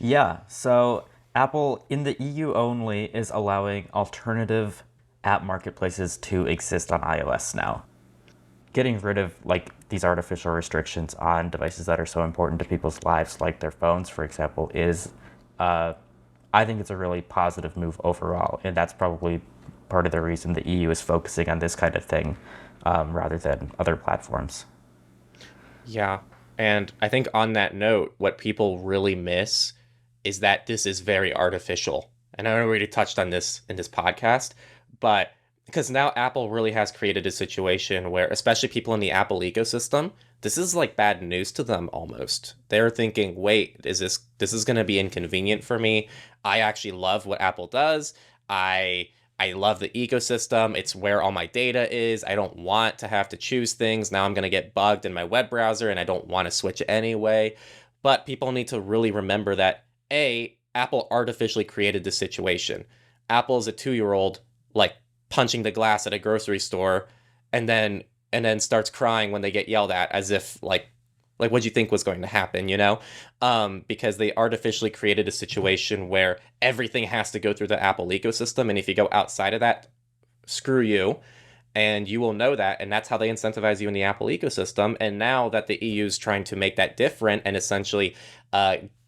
Yeah, so Apple in the EU only is allowing alternative app marketplaces to exist on iOS now. Getting rid of like these artificial restrictions on devices that are so important to people's lives, like their phones, for example, is uh, I think it's a really positive move overall, and that's probably part of the reason the EU is focusing on this kind of thing rather than other platforms. Yeah. And I think on that note, what people really miss is that this is very artificial. And I already touched on this in this podcast, but because now Apple really has created a situation where, especially people in the Apple ecosystem, this is like bad news to them almost. They're thinking, wait, this is going to be inconvenient for me. I actually love what Apple does. I I love the ecosystem. It's where all my data is. I don't want to have to choose things. Now I'm going to get bugged in my web browser and I don't want to switch anyway. But people need to really remember that Apple artificially created this situation. Apple is a 2-year old like punching the glass at a grocery store and then starts crying when they get yelled at as if like what do you think was going to happen, because they artificially created a situation where everything has to go through the Apple ecosystem, and if you go outside of that, screw you, and you will know that, and that's how they incentivize you in the Apple ecosystem. And now that the EU is trying to make that different and essentially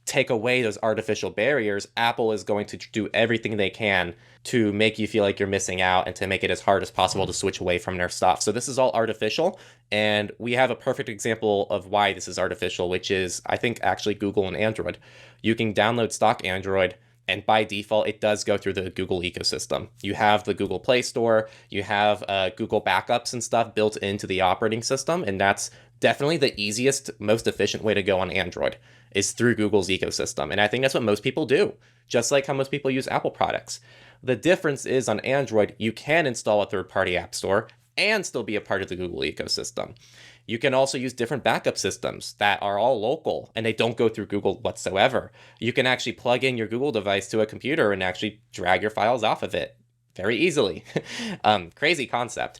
take away those artificial barriers, Apple is going to do everything they can to make you feel like you're missing out and to make it as hard as possible to switch away from their stuff. So this is all artificial, and we have a perfect example of why this is artificial, which is I think actually Google and Android. You can download stock Android, and by default, it does go through the Google ecosystem. You have the Google Play Store, you have Google backups and stuff built into the operating system, and that's definitely the easiest, most efficient way to go on Android is through Google's ecosystem. And I think that's what most people do, just like how most people use Apple products. The difference is on Android, you can install a third party app store and still be a part of the Google ecosystem. You can also use different backup systems that are all local and they don't go through Google whatsoever. You can actually plug in your Google device to a computer and actually drag your files off of it very easily. Crazy concept.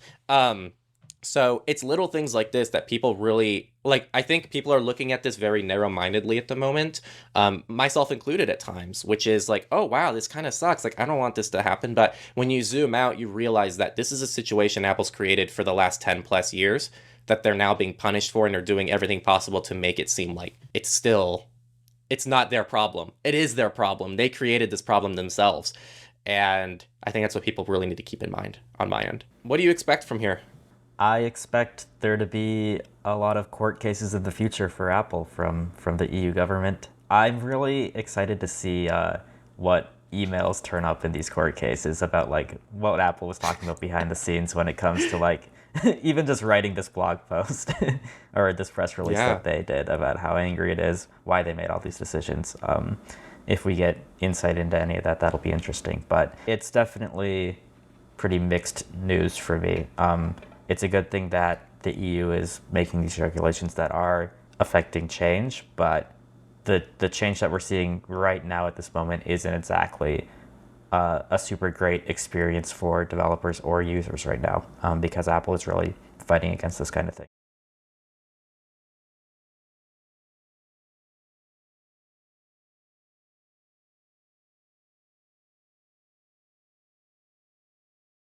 So it's little things like this that people really like. I think people are looking at this very narrow mindedly at the moment, myself included at times, which is like, oh, wow, this kind of sucks. Like, I don't want this to happen. But when you zoom out, you realize that this is a situation Apple's created for the last 10 plus years that they're now being punished for, and they're doing everything possible to make it seem like it's not their problem. It is their problem. They created this problem themselves. And I think that's what people really need to keep in mind on my end. What do you expect from here? I expect there to be a lot of court cases in the future for Apple from the EU government. I'm really excited to see what emails turn up in these court cases about like what Apple was talking about behind the scenes when it comes to like even just writing this blog post or this press release Yeah. that they did about how angry it is, why they made all these decisions. If we get insight into any of that, that'll be interesting. But it's definitely pretty mixed news for me. It's a good thing that the EU is making these regulations that are affecting change, but the change that we're seeing right now at this moment isn't exactly a super great experience for developers or users right now because Apple is really fighting against this kind of thing.